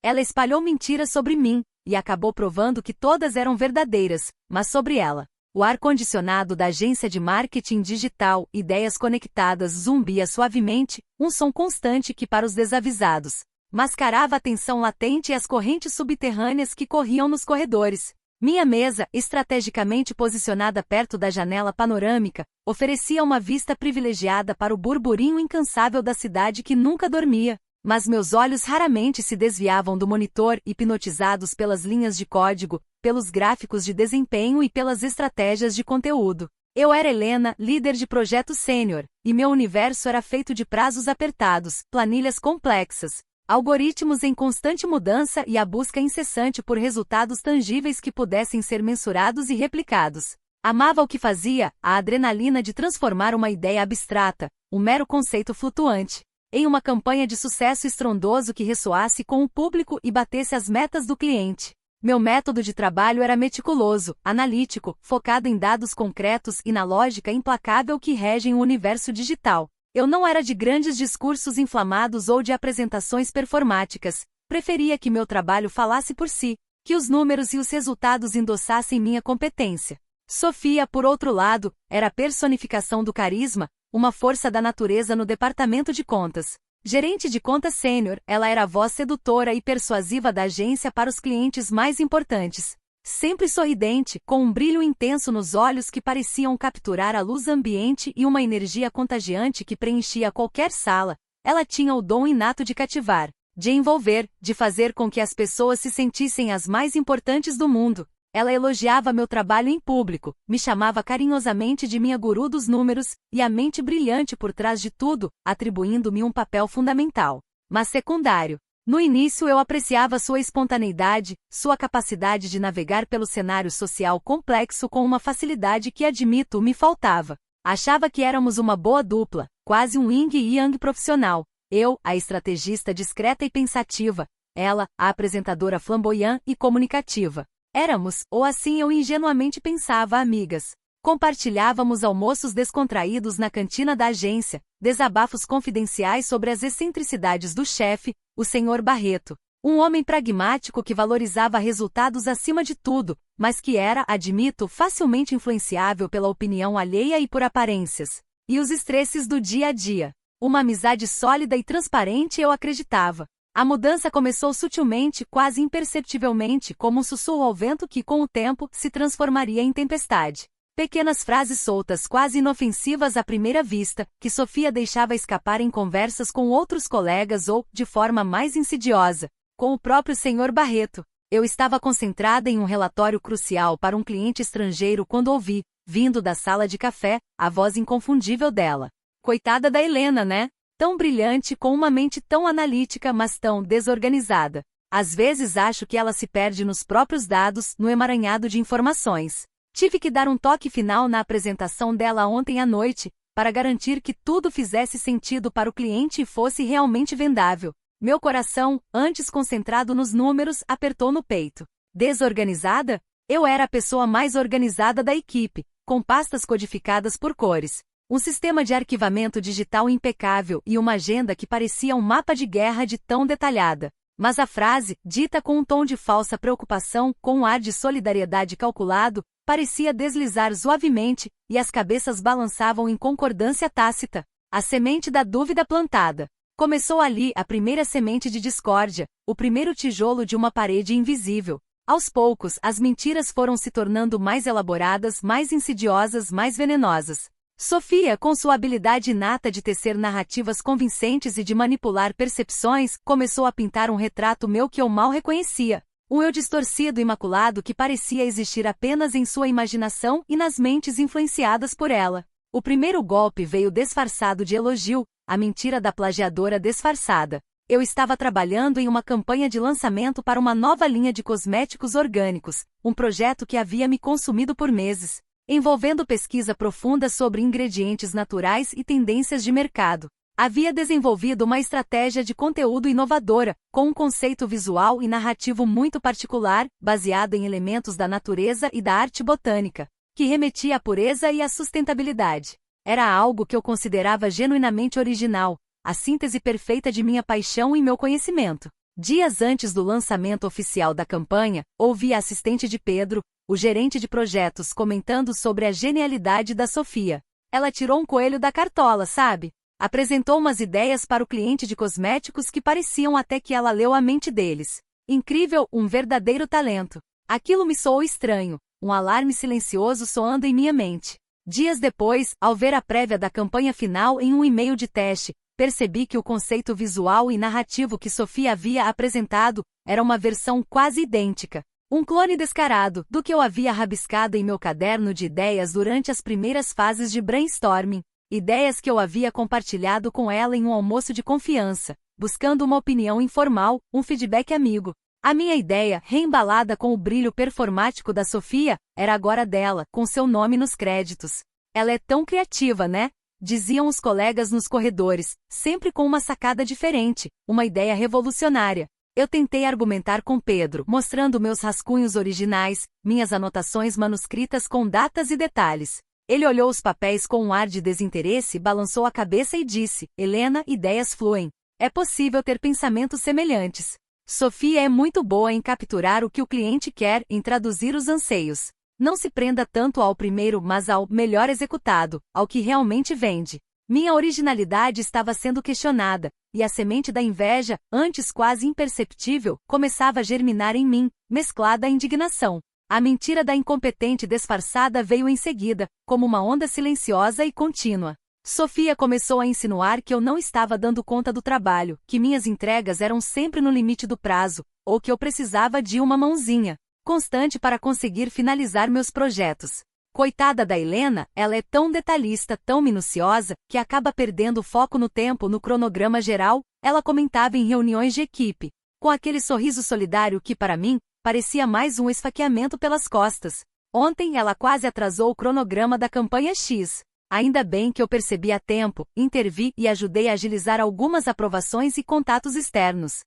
Ela espalhou mentiras sobre mim, e acabou provando que todas eram verdadeiras, mas sobre ela. O ar-condicionado da agência de marketing digital, ideias conectadas, zumbia suavemente, um som constante que para os desavisados mascarava a tensão latente e as correntes subterrâneas que corriam nos corredores. Minha mesa, estrategicamente posicionada perto da janela panorâmica, oferecia uma vista privilegiada para o burburinho incansável da cidade que nunca dormia. Mas meus olhos raramente se desviavam do monitor, hipnotizados pelas linhas de código, pelos gráficos de desempenho e pelas estratégias de conteúdo. Eu era Helena, líder de projeto sênior, e meu universo era feito de prazos apertados, planilhas complexas, algoritmos em constante mudança e a busca incessante por resultados tangíveis que pudessem ser mensurados e replicados. Amava o que fazia, a adrenalina de transformar uma ideia abstrata, um mero conceito flutuante, em uma campanha de sucesso estrondoso que ressoasse com o público e batesse as metas do cliente. Meu método de trabalho era meticuloso, analítico, focado em dados concretos e na lógica implacável que regem o universo digital. Eu não era de grandes discursos inflamados ou de apresentações performáticas. Preferia que meu trabalho falasse por si, que os números e os resultados endossassem minha competência. Sofia, por outro lado, era a personificação do carisma, uma força da natureza no departamento de contas. Gerente de conta sênior, ela era a voz sedutora e persuasiva da agência para os clientes mais importantes. Sempre sorridente, com um brilho intenso nos olhos que pareciam capturar a luz ambiente e uma energia contagiante que preenchia qualquer sala, ela tinha o dom inato de cativar, de envolver, de fazer com que as pessoas se sentissem as mais importantes do mundo. Ela elogiava meu trabalho em público, me chamava carinhosamente de minha guru dos números, e a mente brilhante por trás de tudo, atribuindo-me um papel fundamental, mas secundário. No início eu apreciava sua espontaneidade, sua capacidade de navegar pelo cenário social complexo com uma facilidade que, admito, me faltava. Achava que éramos uma boa dupla, quase um yin e yang profissional. Eu, a estrategista discreta e pensativa, ela, a apresentadora flamboyante e comunicativa. Éramos, ou assim eu ingenuamente pensava, amigas. Compartilhávamos almoços descontraídos na cantina da agência, desabafos confidenciais sobre as excentricidades do chefe, o Sr. Barreto. Um homem pragmático que valorizava resultados acima de tudo, mas que era, admito, facilmente influenciável pela opinião alheia e por aparências. E os estresses do dia a dia. Uma amizade sólida e transparente, eu acreditava. A mudança começou sutilmente, quase imperceptivelmente, como um sussurro ao vento que, com o tempo, se transformaria em tempestade. Pequenas frases soltas, quase inofensivas à primeira vista, que Sofia deixava escapar em conversas com outros colegas ou, de forma mais insidiosa, com o próprio Sr. Barreto. Eu estava concentrada em um relatório crucial para um cliente estrangeiro quando ouvi, vindo da sala de café, a voz inconfundível dela. Coitada da Helena, né? Tão brilhante, com uma mente tão analítica, mas tão desorganizada. Às vezes acho que ela se perde nos próprios dados, no emaranhado de informações. Tive que dar um toque final na apresentação dela ontem à noite, para garantir que tudo fizesse sentido para o cliente e fosse realmente vendável. Meu coração, antes concentrado nos números, apertou no peito. Desorganizada? Eu era a pessoa mais organizada da equipe, com pastas codificadas por cores, um sistema de arquivamento digital impecável e uma agenda que parecia um mapa de guerra de tão detalhada. Mas a frase, dita com um tom de falsa preocupação, com um ar de solidariedade calculado, parecia deslizar suavemente, e as cabeças balançavam em concordância tácita. A semente da dúvida plantada. Começou ali a primeira semente de discórdia, o primeiro tijolo de uma parede invisível. Aos poucos, as mentiras foram se tornando mais elaboradas, mais insidiosas, mais venenosas. Sofia, com sua habilidade inata de tecer narrativas convincentes e de manipular percepções, começou a pintar um retrato meu que eu mal reconhecia. Um eu distorcido e imaculado que parecia existir apenas em sua imaginação e nas mentes influenciadas por ela. O primeiro golpe veio disfarçado de elogio, a mentira da plagiadora disfarçada. Eu estava trabalhando em uma campanha de lançamento para uma nova linha de cosméticos orgânicos, um projeto que havia me consumido por meses, envolvendo pesquisa profunda sobre ingredientes naturais e tendências de mercado. Havia desenvolvido uma estratégia de conteúdo inovadora, com um conceito visual e narrativo muito particular, baseado em elementos da natureza e da arte botânica, que remetia à pureza e à sustentabilidade. Era algo que eu considerava genuinamente original, a síntese perfeita de minha paixão e meu conhecimento. Dias antes do lançamento oficial da campanha, ouvi a assistente de Pedro, o gerente de projetos, comentando sobre a genialidade da Sofia. Ela tirou um coelho da cartola, sabe? Apresentou umas ideias para o cliente de cosméticos que pareciam até que ela leu a mente deles. Incrível, um verdadeiro talento. Aquilo me soou estranho, um alarme silencioso soando em minha mente. Dias depois, ao ver a prévia da campanha final em um e-mail de teste, percebi que o conceito visual e narrativo que Sofia havia apresentado era uma versão quase idêntica. Um clone descarado do que eu havia rabiscado em meu caderno de ideias durante as primeiras fases de brainstorming. Ideias que eu havia compartilhado com ela em um almoço de confiança, buscando uma opinião informal, um feedback amigo. A minha ideia, reembalada com o brilho performático da Sofia, era agora dela, com seu nome nos créditos. Ela é tão criativa, né? Diziam os colegas nos corredores, sempre com uma sacada diferente, uma ideia revolucionária. Eu tentei argumentar com Pedro, mostrando meus rascunhos originais, minhas anotações manuscritas com datas e detalhes. Ele olhou os papéis com um ar de desinteresse, balançou a cabeça e disse: Helena, ideias fluem. É possível ter pensamentos semelhantes. Sofia é muito boa em capturar o que o cliente quer, em traduzir os anseios. Não se prenda tanto ao primeiro, mas ao melhor executado, ao que realmente vende. Minha originalidade estava sendo questionada, e a semente da inveja, antes quase imperceptível, começava a germinar em mim, mesclada à indignação. A mentira da incompetente disfarçada veio em seguida, como uma onda silenciosa e contínua. Sofia começou a insinuar que eu não estava dando conta do trabalho, que minhas entregas eram sempre no limite do prazo, ou que eu precisava de uma mãozinha constante para conseguir finalizar meus projetos. Coitada da Helena, ela é tão detalhista, tão minuciosa, que acaba perdendo foco no tempo no cronograma geral, ela comentava em reuniões de equipe, com aquele sorriso solidário que, para mim, parecia mais um esfaqueamento pelas costas. Ontem ela quase atrasou o cronograma da campanha X. Ainda bem que eu percebi a tempo, intervi e ajudei a agilizar algumas aprovações e contatos externos.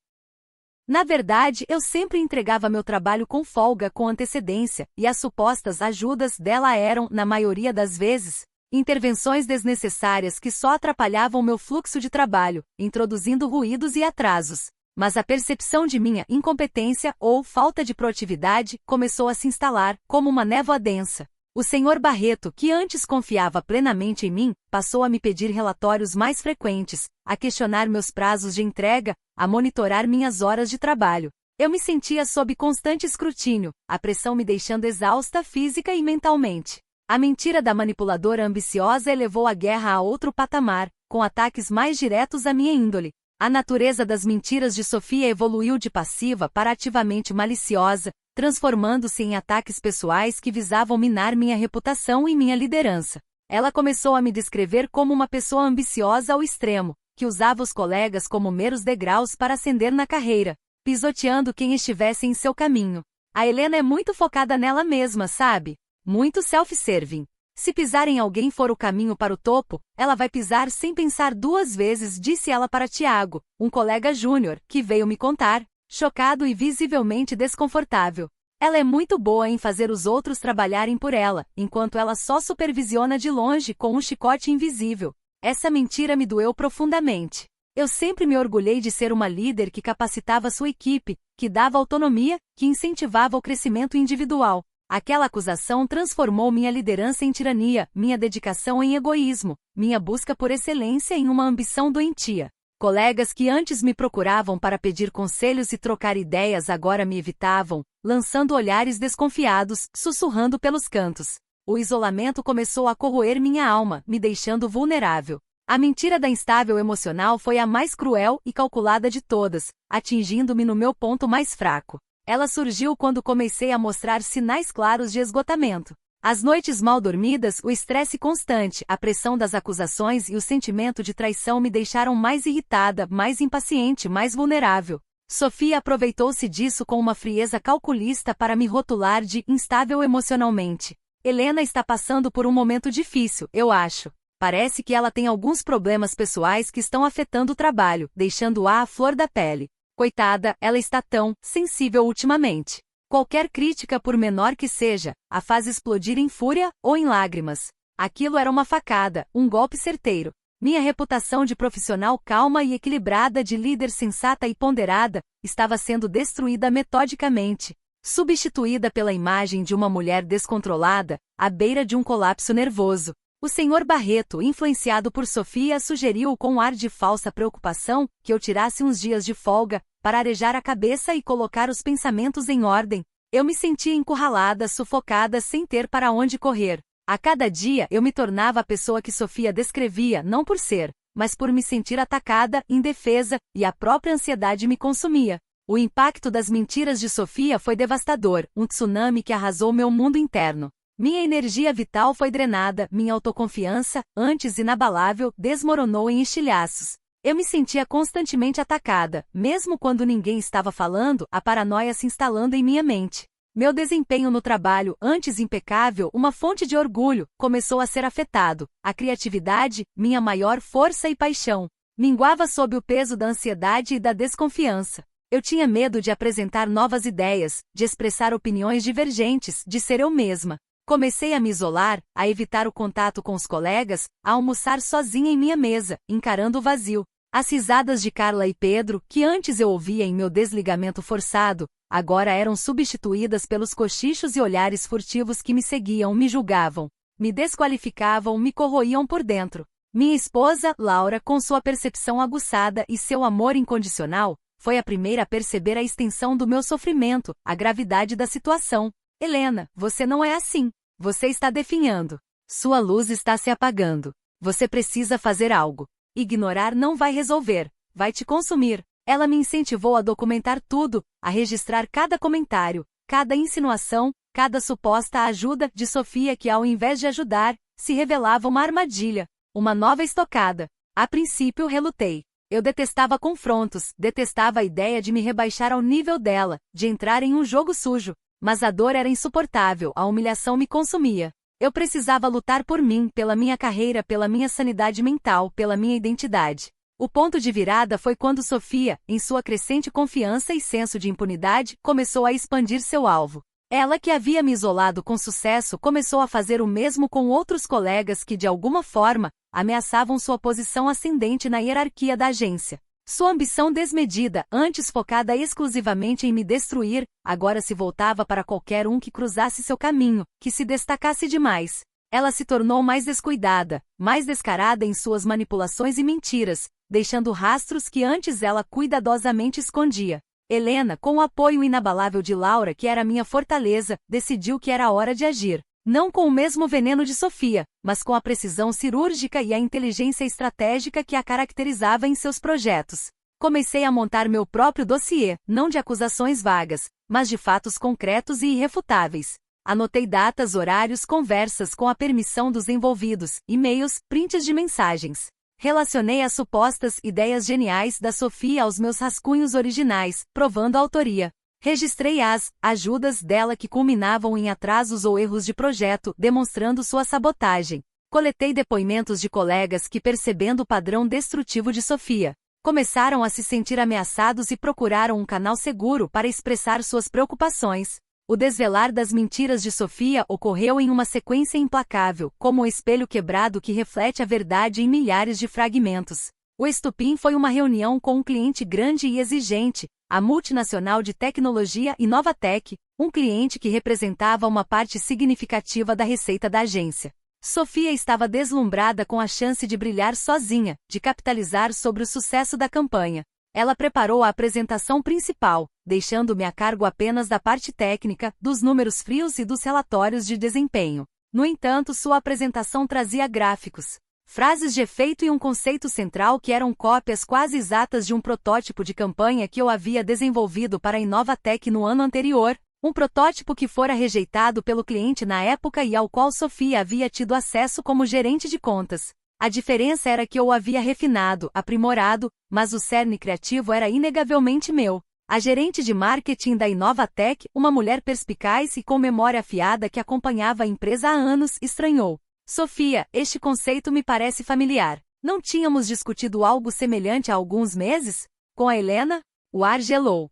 Na verdade, eu sempre entregava meu trabalho com folga com antecedência, e as supostas ajudas dela eram, na maioria das vezes, intervenções desnecessárias que só atrapalhavam meu fluxo de trabalho, introduzindo ruídos e atrasos. Mas a percepção de minha incompetência ou falta de proatividade começou a se instalar, como uma névoa densa. O Sr. Barreto, que antes confiava plenamente em mim, passou a me pedir relatórios mais frequentes, a questionar meus prazos de entrega, a monitorar minhas horas de trabalho. Eu me sentia sob constante escrutínio, a pressão me deixando exausta física e mentalmente. A mentira da manipuladora ambiciosa elevou a guerra a outro patamar, com ataques mais diretos à minha índole. A natureza das mentiras de Sofia evoluiu de passiva para ativamente maliciosa, transformando-se em ataques pessoais que visavam minar minha reputação e minha liderança. Ela começou a me descrever como uma pessoa ambiciosa ao extremo, que usava os colegas como meros degraus para ascender na carreira, pisoteando quem estivesse em seu caminho. A Helena é muito focada nela mesma, sabe? Muito self-serving. Se pisar em alguém for o caminho para o topo, ela vai pisar sem pensar duas vezes, disse ela para Tiago, um colega júnior, que veio me contar, chocado e visivelmente desconfortável. Ela é muito boa em fazer os outros trabalharem por ela, enquanto ela só supervisiona de longe com um chicote invisível. Essa mentira me doeu profundamente. Eu sempre me orgulhei de ser uma líder que capacitava sua equipe, que dava autonomia, que incentivava o crescimento individual. Aquela acusação transformou minha liderança em tirania, minha dedicação em egoísmo, minha busca por excelência em uma ambição doentia. Colegas que antes me procuravam para pedir conselhos e trocar ideias agora me evitavam, lançando olhares desconfiados, sussurrando pelos cantos. O isolamento começou a corroer minha alma, me deixando vulnerável. A mentira da instável emocional foi a mais cruel e calculada de todas, atingindo-me no meu ponto mais fraco. Ela surgiu quando comecei a mostrar sinais claros de esgotamento. As noites mal dormidas, o estresse constante, a pressão das acusações e o sentimento de traição me deixaram mais irritada, mais impaciente, mais vulnerável. Sofia aproveitou-se disso com uma frieza calculista para me rotular de instável emocionalmente. Helena está passando por um momento difícil, eu acho. Parece que ela tem alguns problemas pessoais que estão afetando o trabalho, deixando-a à flor da pele. Coitada, ela está tão sensível ultimamente. Qualquer crítica, por menor que seja, a faz explodir em fúria ou em lágrimas. Aquilo era uma facada, um golpe certeiro. Minha reputação de profissional calma e equilibrada, de líder sensata e ponderada, estava sendo destruída metodicamente, substituída pela imagem de uma mulher descontrolada, à beira de um colapso nervoso. O Sr. Barreto, influenciado por Sofia, sugeriu com um ar de falsa preocupação que eu tirasse uns dias de folga para arejar a cabeça e colocar os pensamentos em ordem. Eu me sentia encurralada, sufocada, sem ter para onde correr. A cada dia eu me tornava a pessoa que Sofia descrevia, não por ser, mas por me sentir atacada, indefesa, e a própria ansiedade me consumia. O impacto das mentiras de Sofia foi devastador, um tsunami que arrasou meu mundo interno. Minha energia vital foi drenada, minha autoconfiança, antes inabalável, desmoronou em estilhaços. Eu me sentia constantemente atacada, mesmo quando ninguém estava falando, a paranoia se instalando em minha mente. Meu desempenho no trabalho, antes impecável, uma fonte de orgulho, começou a ser afetado. A criatividade, minha maior força e paixão, minguava sob o peso da ansiedade e da desconfiança. Eu tinha medo de apresentar novas ideias, de expressar opiniões divergentes, de ser eu mesma. Comecei a me isolar, a evitar o contato com os colegas, a almoçar sozinha em minha mesa, encarando o vazio. As risadas de Carla e Pedro, que antes eu ouvia em meu desligamento forçado, agora eram substituídas pelos cochichos e olhares furtivos que me seguiam, me julgavam, me desqualificavam, me corroíam por dentro. Minha esposa, Laura, com sua percepção aguçada e seu amor incondicional, foi a primeira a perceber a extensão do meu sofrimento, a gravidade da situação. Helena, você não é assim. Você está definhando. Sua luz está se apagando. Você precisa fazer algo. Ignorar não vai resolver, vai te consumir. Ela me incentivou a documentar tudo, a registrar cada comentário, cada insinuação, cada suposta ajuda de Sofia que, ao invés de ajudar, se revelava uma armadilha, uma nova estocada. A princípio relutei. Eu detestava confrontos, detestava a ideia de me rebaixar ao nível dela, de entrar em um jogo sujo. Mas a dor era insuportável, a humilhação me consumia. Eu precisava lutar por mim, pela minha carreira, pela minha sanidade mental, pela minha identidade. O ponto de virada foi quando Sofia, em sua crescente confiança e senso de impunidade, começou a expandir seu alvo. Ela, que havia me isolado com sucesso, começou a fazer o mesmo com outros colegas que, de alguma forma, ameaçavam sua posição ascendente na hierarquia da agência. Sua ambição desmedida, antes focada exclusivamente em me destruir, agora se voltava para qualquer um que cruzasse seu caminho, que se destacasse demais. Ela se tornou mais descuidada, mais descarada em suas manipulações e mentiras, deixando rastros que antes ela cuidadosamente escondia. Helena, com o apoio inabalável de Laura, que era minha fortaleza, decidiu que era hora de agir. Não com o mesmo veneno de Sofia, mas com a precisão cirúrgica e a inteligência estratégica que a caracterizava em seus projetos. Comecei a montar meu próprio dossiê, não de acusações vagas, mas de fatos concretos e irrefutáveis. Anotei datas, horários, conversas com a permissão dos envolvidos, e-mails, prints de mensagens. Relacionei as supostas ideias geniais da Sofia aos meus rascunhos originais, provando a autoria. Registrei as ajudas dela que culminavam em atrasos ou erros de projeto, demonstrando sua sabotagem. Coletei depoimentos de colegas que, percebendo o padrão destrutivo de Sofia, começaram a se sentir ameaçados e procuraram um canal seguro para expressar suas preocupações. O desvelar das mentiras de Sofia ocorreu em uma sequência implacável, como um espelho quebrado que reflete a verdade em milhares de fragmentos. O estupim foi uma reunião com um cliente grande e exigente, a multinacional de tecnologia Inovatec, um cliente que representava uma parte significativa da receita da agência. Sofia estava deslumbrada com a chance de brilhar sozinha, de capitalizar sobre o sucesso da campanha. Ela preparou a apresentação principal, deixando-me a cargo apenas da parte técnica, dos números frios e dos relatórios de desempenho. No entanto, sua apresentação trazia gráficos, frases de efeito e um conceito central que eram cópias quase exatas de um protótipo de campanha que eu havia desenvolvido para a Inovatec no ano anterior, um protótipo que fora rejeitado pelo cliente na época e ao qual Sofia havia tido acesso como gerente de contas. A diferença era que eu o havia refinado, aprimorado, mas o cerne criativo era inegavelmente meu. A gerente de marketing da Inovatec, uma mulher perspicaz e com memória afiada que acompanhava a empresa há anos, estranhou. Sofia, este conceito me parece familiar. Não tínhamos discutido algo semelhante há alguns meses? Com a Helena? O ar gelou.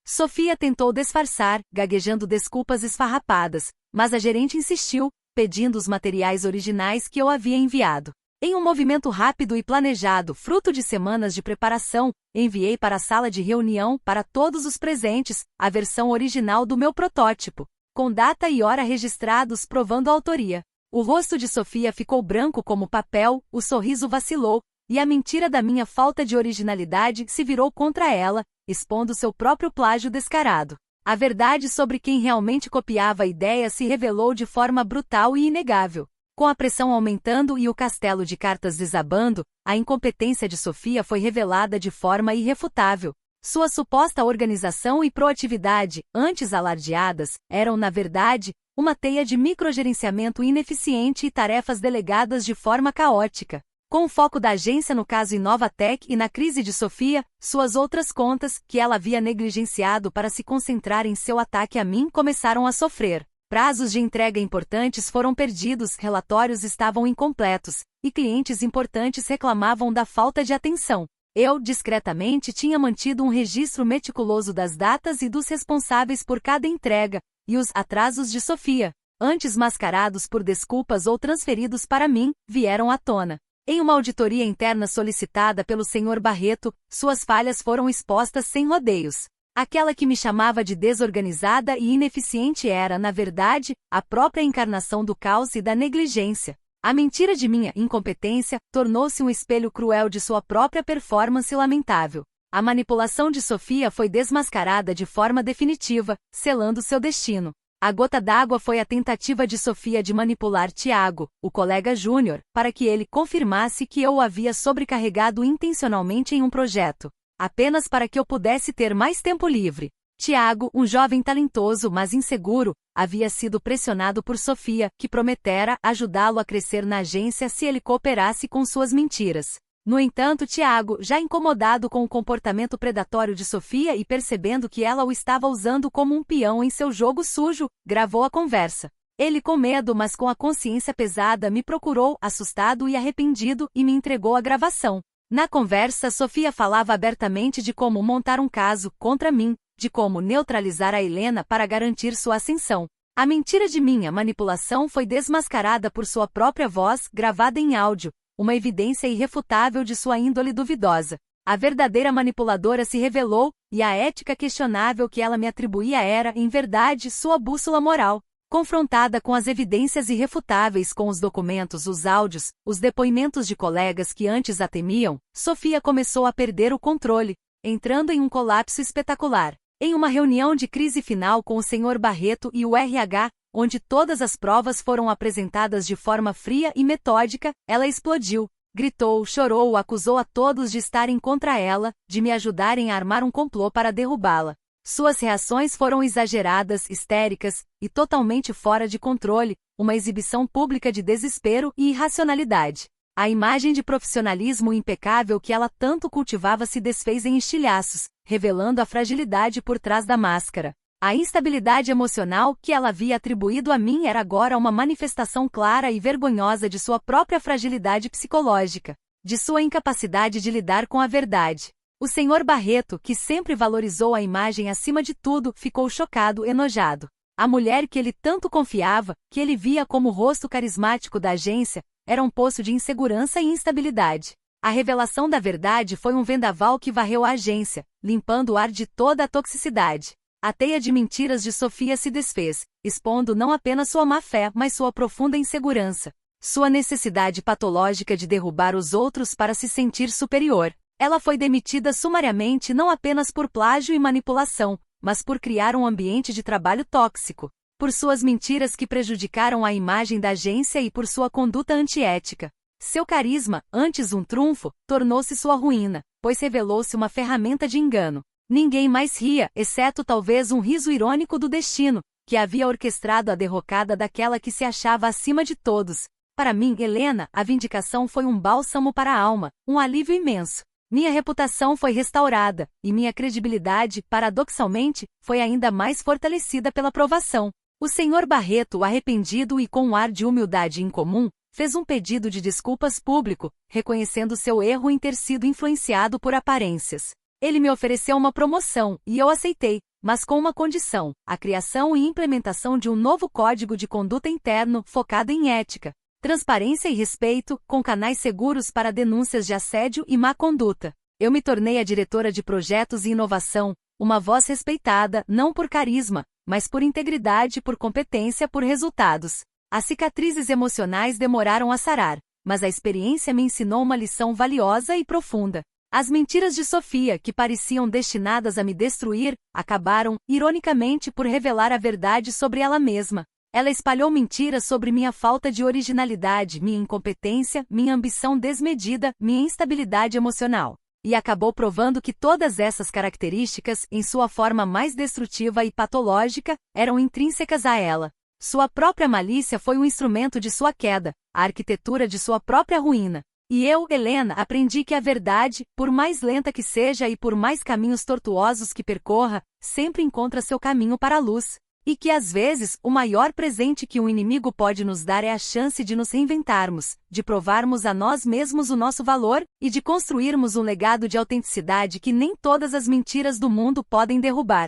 Sofia tentou disfarçar, gaguejando desculpas esfarrapadas, mas a gerente insistiu, pedindo os materiais originais que eu havia enviado. Em um movimento rápido e planejado, fruto de semanas de preparação, enviei para a sala de reunião, para todos os presentes, a versão original do meu protótipo, com data e hora registrados provando a autoria. O rosto de Sofia ficou branco como papel, o sorriso vacilou, e a mentira da minha falta de originalidade se virou contra ela, expondo seu próprio plágio descarado. A verdade sobre quem realmente copiava a ideia se revelou de forma brutal e inegável. Com a pressão aumentando e o castelo de cartas desabando, a incompetência de Sofia foi revelada de forma irrefutável. Sua suposta organização e proatividade, antes alardeadas, eram, na verdade, uma teia de microgerenciamento ineficiente e tarefas delegadas de forma caótica. Com o foco da agência no caso Inovatec e na crise de Sofia, suas outras contas, que ela havia negligenciado para se concentrar em seu ataque a mim, começaram a sofrer. Prazos de entrega importantes foram perdidos, relatórios estavam incompletos, e clientes importantes reclamavam da falta de atenção. Eu, discretamente, tinha mantido um registro meticuloso das datas e dos responsáveis por cada entrega, e os atrasos de Sofia, antes mascarados por desculpas ou transferidos para mim, vieram à tona. Em uma auditoria interna solicitada pelo Sr. Barreto, suas falhas foram expostas sem rodeios. Aquela que me chamava de desorganizada e ineficiente era, na verdade, a própria encarnação do caos e da negligência. A mentira de minha incompetência tornou-se um espelho cruel de sua própria performance lamentável. A manipulação de Sofia foi desmascarada de forma definitiva, selando seu destino. A gota d'água foi a tentativa de Sofia de manipular Tiago, o colega júnior, para que ele confirmasse que eu o havia sobrecarregado intencionalmente em um projeto, apenas para que eu pudesse ter mais tempo livre. Tiago, um jovem talentoso mas inseguro, havia sido pressionado por Sofia, que prometera ajudá-lo a crescer na agência se ele cooperasse com suas mentiras. No entanto, Tiago, já incomodado com o comportamento predatório de Sofia e percebendo que ela o estava usando como um peão em seu jogo sujo, gravou a conversa. Ele, com medo mas com a consciência pesada, me procurou, assustado e arrependido, e me entregou a gravação. Na conversa, Sofia falava abertamente de como montar um caso contra mim, de como neutralizar a Helena para garantir sua ascensão. A mentira de minha manipulação foi desmascarada por sua própria voz, gravada em áudio, uma evidência irrefutável de sua índole duvidosa. A verdadeira manipuladora se revelou, e a ética questionável que ela me atribuía era, em verdade, sua bússola moral. Confrontada com as evidências irrefutáveis, com os documentos, os áudios, os depoimentos de colegas que antes a temiam, Sofia começou a perder o controle, entrando em um colapso espetacular. Em uma reunião de crise final com o Sr. Barreto e o RH, onde todas as provas foram apresentadas de forma fria e metódica, ela explodiu, gritou, chorou, acusou a todos de estarem contra ela, de me ajudarem a armar um complô para derrubá-la. Suas reações foram exageradas, histéricas, e totalmente fora de controle, uma exibição pública de desespero e irracionalidade. A imagem de profissionalismo impecável que ela tanto cultivava se desfez em estilhaços, revelando a fragilidade por trás da máscara. A instabilidade emocional que ela havia atribuído a mim era agora uma manifestação clara e vergonhosa de sua própria fragilidade psicológica, de sua incapacidade de lidar com a verdade. O Sr. Barreto, que sempre valorizou a imagem acima de tudo, ficou chocado, enojado. A mulher que ele tanto confiava, que ele via como o rosto carismático da agência, era um poço de insegurança e instabilidade. A revelação da verdade foi um vendaval que varreu a agência, limpando o ar de toda a toxicidade. A teia de mentiras de Sofia se desfez, expondo não apenas sua má-fé, mas sua profunda insegurança, sua necessidade patológica de derrubar os outros para se sentir superior. Ela foi demitida sumariamente não apenas por plágio e manipulação, mas por criar um ambiente de trabalho tóxico, por suas mentiras que prejudicaram a imagem da agência e por sua conduta antiética. Seu carisma, antes um trunfo, tornou-se sua ruína, pois revelou-se uma ferramenta de engano. Ninguém mais ria, exceto talvez um riso irônico do destino, que havia orquestrado a derrocada daquela que se achava acima de todos. Para mim, Helena, a vindicação foi um bálsamo para a alma, um alívio imenso. Minha reputação foi restaurada, e minha credibilidade, paradoxalmente, foi ainda mais fortalecida pela provação. O Sr. Barreto, arrependido e com um ar de humildade incomum, fez um pedido de desculpas público, reconhecendo seu erro em ter sido influenciado por aparências. Ele me ofereceu uma promoção, e eu aceitei, mas com uma condição: a criação e implementação de um novo código de conduta interno, focado em ética, transparência e respeito, com canais seguros para denúncias de assédio e má conduta. Eu me tornei a diretora de projetos e inovação, uma voz respeitada, não por carisma, mas por integridade, por competência, por resultados. As cicatrizes emocionais demoraram a sarar, mas a experiência me ensinou uma lição valiosa e profunda. As mentiras de Sofia, que pareciam destinadas a me destruir, acabaram, ironicamente, por revelar a verdade sobre ela mesma. Ela espalhou mentiras sobre minha falta de originalidade, minha incompetência, minha ambição desmedida, minha instabilidade emocional. E acabou provando que todas essas características, em sua forma mais destrutiva e patológica, eram intrínsecas a ela. Sua própria malícia foi um instrumento de sua queda, a arquitetura de sua própria ruína. E eu, Helena, aprendi que a verdade, por mais lenta que seja e por mais caminhos tortuosos que percorra, sempre encontra seu caminho para a luz. E que às vezes, o maior presente que um inimigo pode nos dar é a chance de nos reinventarmos, de provarmos a nós mesmos o nosso valor, e de construirmos um legado de autenticidade que nem todas as mentiras do mundo podem derrubar.